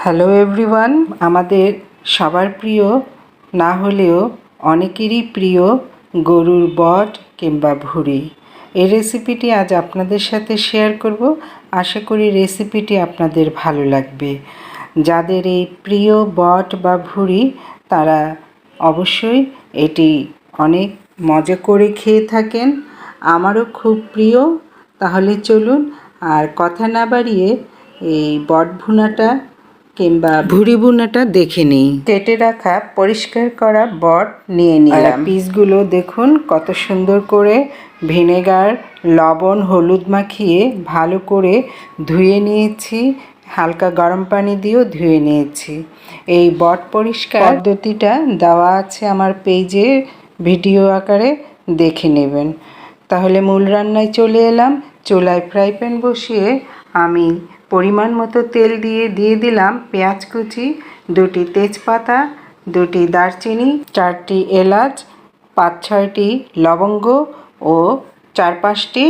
Hello everyone, আমাদের সবার প্রিয় না হলেও অনেকেরই প্রিয় গরুর বট কিংবা ভুঁড়ি। এই রেসিপিটি আজ আপনাদের সাথে শেয়ার করব। আশা করি রেসিপিটি আপনাদের ভালো লাগবে। যাদের এই প্রিয় বট বা ভুঁড়ি তারা অবশ্যই এটি অনেক মজা করে খেয়ে থাকেন। আমারও খুব প্রিয়। তাহলে চলুন আর কথা না বাড়িয়ে এই বট ভুনাটা কিংবা ভুঁড়ি ভুনাটা দেখে নিই। কেটে রাখা পরিষ্কার করা বট নিয়ে নিলাম। পিসগুলো দেখুন কত সুন্দর করে ভিনেগার, লবণ, হলুদ মাখিয়ে ভালো করে ধুয়ে নিয়েছি। হালকা গরম পানি দিয়েও ধুয়ে নিয়েছি। এই বট পরিষ্কার পদ্ধতিটা দেওয়া আছে আমার পেজে, ভিডিও আকারে দেখে নেবেন। তাহলে মূল রান্নায় চলে এলাম। চুলায় ফ্রাই প্যান বসিয়ে আমি পরিমাণ মতো তেল দিয়ে দিলাম পেঁয়াজ কুচি, 2টি তেজপাতা, 2টি দারচিনি, 4টি এলাচ, 5-6টি লবঙ্গ ও 4-5টি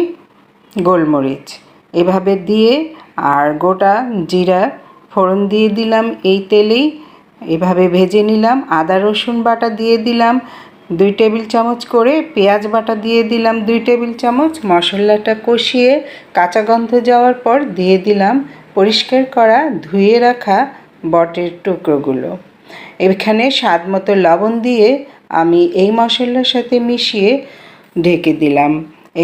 গোলমরিচ এভাবে দিয়ে আর গোটা জিরা ফোড়ন দিয়ে দিলাম এই তেলেই। এভাবে ভেজে নিলাম। আদা রসুন বাটা দিয়ে দিলাম 2 টেবিল চামচ করে, পেঁয়াজ বাটা দিয়ে দিলাম 2 টেবিল চামচ। মশলাটা কষিয়ে কাঁচা গন্ধ যাওয়ার পর দিয়ে দিলাম পরিষ্কার করা ধুয়ে রাখা বটের টুকরোগুলো। এখানে স্বাদ মতো লবণ দিয়ে আমি এই মশলার সাথে মিশিয়ে ঢেকে দিলাম।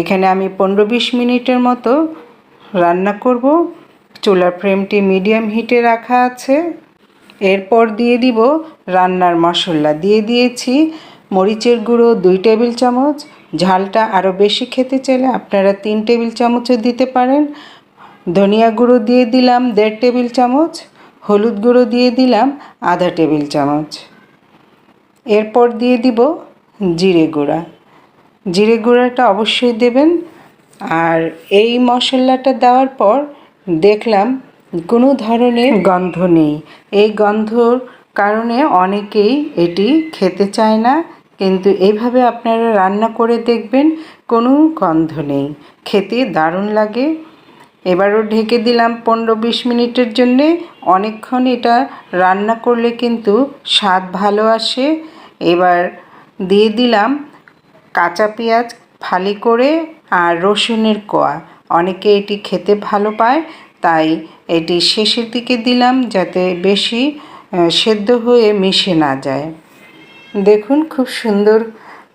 এখানে আমি 15-20 মিনিটের মতো রান্না করব। চুলার ফ্লেমটি মিডিয়াম হিটে রাখা আছে। এরপর দিয়ে দিব রান্নার মশলা। দিয়ে দিয়েছি মরিচের গুঁড়ো 2 টেবিল চামচ। ঝালটা আরও বেশি খেতে চাইলে আপনারা 3 টেবিল চামচও দিতে পারেন। ধনিয়া গুঁড়ো দিয়ে দিলাম 1.5 টেবিল চামচ। হলুদ গুঁড়ো দিয়ে দিলাম আধা টেবিল চামচ। এরপর দিয়ে দিব জিরে গুঁড়া। জিরে গুঁড়াটা অবশ্যই দেবেন। আর এই মশলাটা দেওয়ার পর দেখলাম কোনো ধরনের গন্ধ নেই। এই গন্ধর কারণে অনেকেই এটি খেতে চায় না, কিন্তু এইভাবে আপনারা রান্না করে দেখবেন, কোনো গন্ধ নেই, খেতে দারুণ লাগে। এবারও ঢেকে দিলাম 15-20 মিনিটের জন্যে। অনেকক্ষণ এটা রান্না করলে কিন্তু স্বাদ ভালো আসে। এবার দিয়ে দিলাম কাঁচা পেঁয়াজ ফালি করে আর রসুনের কোয়া। অনেকে এটি খেতে ভালো পায়, তাই এটি শেষের দিকে দিলাম যাতে বেশি সেদ্ধ হয়ে মিশে না যায়। দেখুন খুব সুন্দর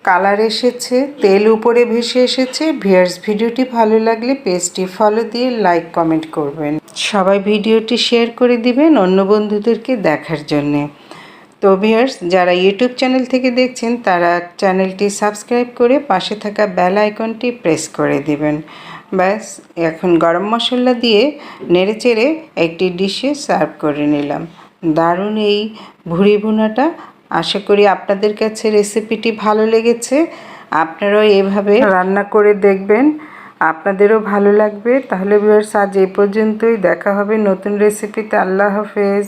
কালার এসেছে, তেল উপরে ভেসে এসেছে। ভিউয়ার্স, ভিডিওটি ভালো লাগলে পেজটি ফলো দিয়ে লাইক কমেন্ট করবেন। সবাই ভিডিওটি শেয়ার করে দিবেন অন্য বন্ধুদেরকে দেখার জন্যে। তো ভিউয়ার্স, যারা ইউটিউব চ্যানেল থেকে দেখছেন তারা চ্যানেলটি সাবস্ক্রাইব করে পাশে থাকা বেল আইকনটি প্রেস করে দিবেন। ব্যাস, এখন গরম মশলা দিয়ে নেড়েচেড়ে একটি ডিশে সার্ভ করে নিলাম। দারুণ এই ভুঁড়ি ভুনাটা। আশা করি আপনাদের কাছে রেসিপিটি ভালো লেগেছে। আপনারাও এভাবে রান্না করে দেখবেন, আপনাদেরও ভালো লাগবে। তাহলে ভিউয়ার্স, আজ এই পর্যন্তই। দেখা হবে নতুন রেসিপিতে। আল্লাহ হাফেজ।